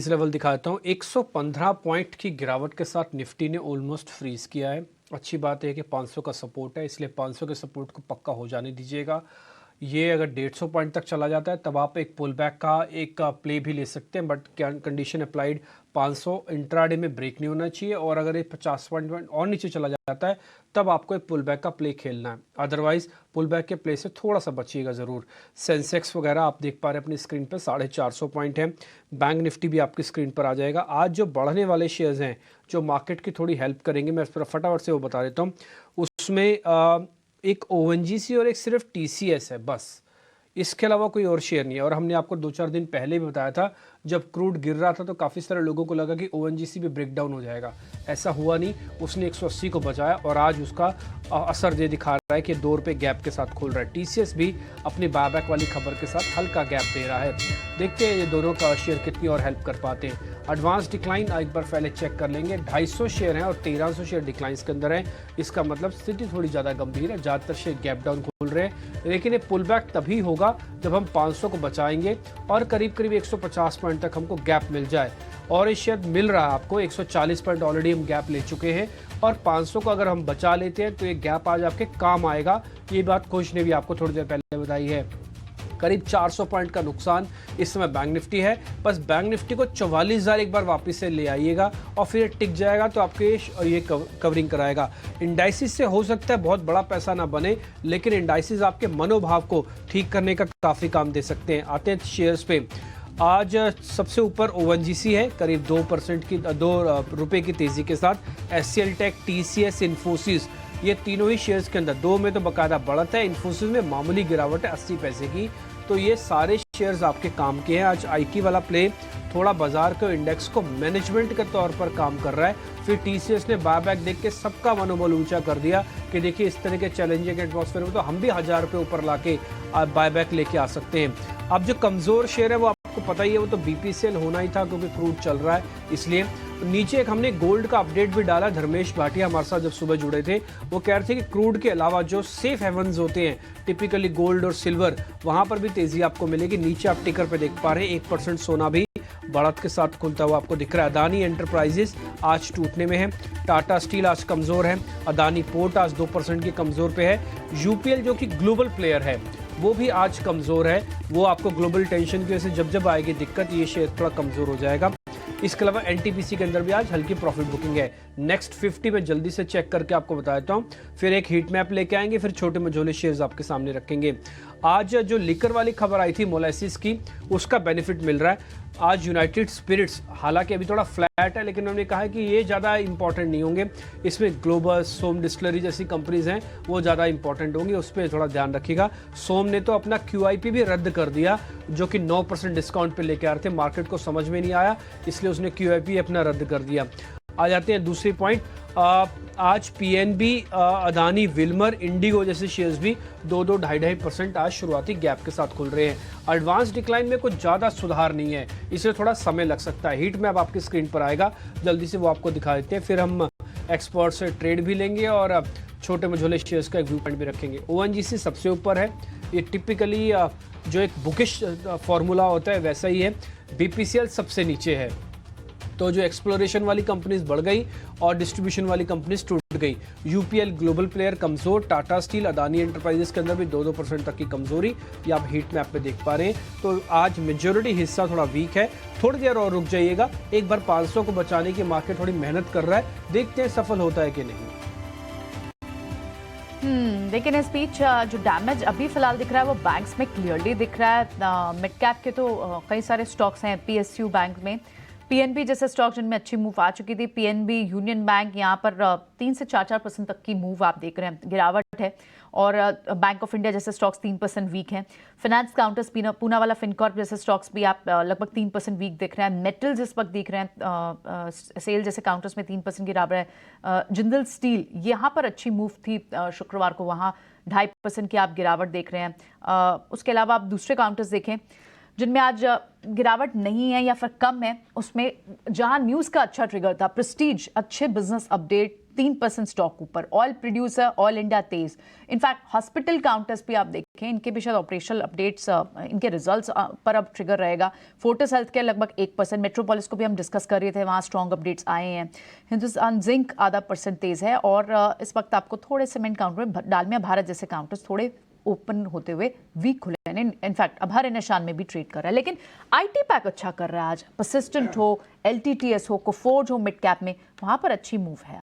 इस लेवल दिखाता हूँ। 115 पॉइंट की गिरावट के साथ निफ्टी ने ऑलमोस्ट फ्रीज किया है। अच्छी बात है कि 500 का सपोर्ट है, इसलिए 500 के सपोर्ट को पक्का हो जाने दीजिएगा। ये अगर 150 पॉइंट तक चला जाता है तब आप एक पुल बैक का एक प्ले भी ले सकते हैं, बट कंडीशन अप्लाइड 500 इंट्राडे में ब्रेक नहीं होना चाहिए, और अगर ये 50 पॉइंट और नीचे चला जाता है तब आपको एक पुल बैक का प्ले खेलना है। अदरवाइज पुल बैक के प्ले से थोड़ा सा बचिएगा ज़रूर। सेंसेक्स वगैरह आप देख पा रहे हैं अपनी स्क्रीन पर 450 पॉइंट है। बैंक निफ्टी भी आपकी स्क्रीन पर आ जाएगा। आज जो बढ़ने वाले शेयर्स हैं जो मार्केट की थोड़ी हेल्प करेंगे, मैं इस पर फटाफट से वो बता देता हूँ। उसमें एक ओएनजीसी और एक सिर्फ टीसीएस है बस, इसके अलावा कोई और शेयर नहीं है। और हमने आपको 2-4 दिन पहले भी बताया था, जब क्रूड गिर रहा था तो काफ़ी सारे लोगों को लगा कि ओएनजीसी भी ब्रेकडाउन हो जाएगा। ऐसा हुआ नहीं, उसने 180 को बचाया और आज उसका असर ये दिखा रहा है कि 2 रुपये गैप के साथ खुल रहा है। टीसीएस भी अपनी बायबैक वाली खबर के साथ हल्का गैप दे रहा है। देखते हैं ये दोनों का शेयर कितनी और हेल्प कर पाते हैं। एडवांस डिक्लाइन एक बार पहले चेक कर लेंगे। 250 शेयर हैं और 1300 शेयर डिक्लाइंस के अंदर है। इसका मतलब स्थिति थोड़ी ज़्यादा गंभीर है, ज़्यादातर शेयर गैप डाउन खुल रहे हैं। लेकिन ये पुल बैक तभी होगा जब हम 500 को बचाएंगे और करीब करीब 150 पॉइंट तक हमको गैप मिल जाए, और ये शेयर मिल रहा है आपको। 140 पॉइंट ऑलरेडी हम गैप ले चुके हैं, और 500 को अगर हम बचा लेते हैं तो ये गैप आज आपके काम आएगा। ये बात कोच ने भी आपको थोड़ी देर पहले बताई है। करीब 400 पॉइंट का नुकसान इस समय बैंक निफ्टी है। बस बैंक निफ्टी को 44,000 एक बार वापस से ले आइएगा और फिर टिक जाएगा तो आपके ये कवरिंग कराएगा। इंडाइसिस से हो सकता है बहुत बड़ा पैसा ना बने, लेकिन इंडाइसिस आपके मनोभाव को ठीक करने का काफ़ी काम दे सकते हैं। आते हैं शेयर्स पे। आज सबसे ऊपर ओएनजीसी है करीब 2% की 2 रुपये की तेज़ी के साथ। एचसीएल टेक, टीसीएस, इन्फोसिस, ये तीनों ही शेयर्स के अंदर 2 में तो बकायदा बढ़त है। इन्फोसिस में मामूली गिरावट है 80 पैसे की। तो ये सारे शेयर्स आपके काम के हैं। आज आईटी वाला प्ले थोड़ा बाजार के इंडेक्स को मैनेजमेंट के तौर पर काम कर रहा है। फिर टीसीएस ने बायबैक देख के सबका मनोबल ऊंचा कर दिया कि देखिए इस तरह के चैलेंजिंग एटमॉस्फेयर में तो हम भी 1000 रुपये ऊपर लाके बायबैक लेके आ सकते हैं। अब जो कमज़ोर शेयर है वो आपको पता ही है, वो तो बीपीसीएल होना ही था क्योंकि क्रूड चल रहा है इसलिए। नीचे एक हमने गोल्ड का अपडेट भी डाला। धर्मेश भाटिया हमारे साथ जब सुबह जुड़े थे, वो कह रहे थे कि क्रूड के अलावा जो सेफ हेवन्स होते हैं टिपिकली गोल्ड और सिल्वर, वहां पर भी तेजी आपको मिलेगी। नीचे आप टिकर पे देख पा रहे हैं 1% सोना भी बढ़त के साथ खुलता हुआ आपको दिख रहा है। अदानी एंटरप्राइजेस आज टूटने में है। टाटा स्टील आज कमजोर है। अदानी पोर्ट आज 2% की कमजोर पे है। यूपीएल जो कि ग्लोबल प्लेयर है वो भी आज कमजोर है। वो आपको ग्लोबल टेंशन की वजह से जब आएगी दिक्कत, ये शेयर थोड़ा कमजोर हो जाएगा। इसके अलावा एनटीपीसी के अंदर भी आज हल्की प्रॉफिट बुकिंग है। नेक्स्ट 50 में जल्दी से चेक करके आपको बता देता हूँ, फिर एक हीट मैप लेके आएंगे, फिर छोटे मझोले शेयर्स आपके सामने रखेंगे। आज जो लिकर वाली खबर आई थी मोलेसिस की, उसका बेनिफिट मिल रहा है। आज यूनाइटेड स्पिरिट्स हालांकि अभी थोड़ा फ्लैट है, लेकिन उन्होंने कहा है कि ये ज़्यादा इंपॉर्टेंट नहीं होंगे। इसमें ग्लोबल, सोम डिस्टिलरी जैसी कंपनीज हैं वो ज़्यादा इंपॉर्टेंट होंगी, उस पर थोड़ा ध्यान रखिएगा। सोम ने तो अपना QIP भी रद्द कर दिया जो कि 9% डिस्काउंट पे लेके आ रहे थे। मार्केट को समझ में नहीं आया इसलिए उसने QIP अपना रद्द कर दिया। आ जाते हैं दूसरी पॉइंट। आज पीएनबी, अदानी, विल्मर, इंडिगो जैसे शेयर्स भी 2-2, 2.5% आज शुरुआती गैप के साथ खुल रहे हैं। एडवांस डिक्लाइन में कुछ ज़्यादा सुधार नहीं है, इसलिए थोड़ा समय लग सकता है। हीट मैप आपकी स्क्रीन पर आएगा, जल्दी से वो आपको दिखा देते हैं। फिर हम एक्सपर्ट से ट्रेड भी लेंगे और छोटे मझोले शेयर्स का एक व्यू पॉइंट भी रखेंगे। ओएनजीसी सबसे ऊपर है। ये टिपिकली जो एक बुकिश फॉर्मूला होता है वैसा ही है। बीपीसीएल सबसे नीचे है। तो जो एक्सप्लोरेशन वाली कंपनीज बढ़ गई और डिस्ट्रीब्यूशन वाली कंपनीज टूट गई। यूपीएल ग्लोबल प्लेयर कमजोर। टाटा स्टील, अदानी एंटरप्राइजेस के अंदर भी 2-2% तक की कमजोरी, ये आप हीट मैप पे देख पा रहे हैं। तो आज मेजोरिटी हिस्सा थोड़ा वीक है। थोड़ी देर और रुक जाइएगा। एक बार 500 को बचाने की मार्केट थोड़ी मेहनत कर रहा है, देखते हैं सफल होता है कि नहीं। लेकिन इस बीच जो डैमेज अभी फिलहाल दिख रहा है वो बैंक्स में क्लियरली दिख रहा है। मिड कैप के तो कई सारे स्टॉक्स हैं। पीएसयू बैंक में, पीएनबी जैसे स्टॉक जिनमें अच्छी मूव आ चुकी थी। पीएनबी, यूनियन बैंक, यहाँ पर 3 से 4% तक की मूव आप देख रहे हैं, गिरावट है। और बैंक ऑफ इंडिया जैसे स्टॉक्स 3% वीक हैं। फाइनेंस काउंटर्स, पूना वाला फिनकॉर्प जैसे स्टॉक्स भी आप लगभग 3% वीक दिख रहे हैं। मेटल्स इस वक्त दिख रहे हैं, सेल जैसे काउंटर्स में 3% गिरावट है। जिंदल स्टील, यहाँ पर अच्छी मूव थी शुक्रवार को, वहाँ 2.5% की आप गिरावट देख रहे हैं। उसके अलावा आप दूसरे काउंटर्स देखें जिनमें आज गिरावट नहीं है या फिर कम है, उसमें जहां न्यूज़ का अच्छा ट्रिगर था, प्रेस्टीज अच्छे बिजनेस अपडेट, 3% स्टॉक ऊपर। ऑयल प्रोड्यूसर, ऑयल इंडिया तेज। इनफैक्ट हॉस्पिटल काउंटर्स भी आप देखें देखें, इनके भी शायद ऑपरेशनल अपडेट्स, इनके रिजल्ट्स पर अब ट्रिगर रहेगा। फोर्टिस हेल्थ केयर लगभग 1%, मेट्रोपोलिस को भी हम डिस्कस कर रहे थे, वहाँ स्ट्रॉन्ग अपडेट्स आए हैं। हिंदुस्तान जिंक आधा % तेज है और इस वक्त आपको थोड़े सीमेंट काउंटर में, डालमिया भारत जैसे काउंटर्स थोड़े ओपन होते हुए वीक खुले हैं। इनफैक्ट अभार निशान में भी ट्रेड कर रहा है, लेकिन आईटी पैक अच्छा कर रहा है आज। परसिस्टेंट हो, एलटीटीएस हो, कोफोर्ज हो, मिड कैप में, वहां पर अच्छी मूव है।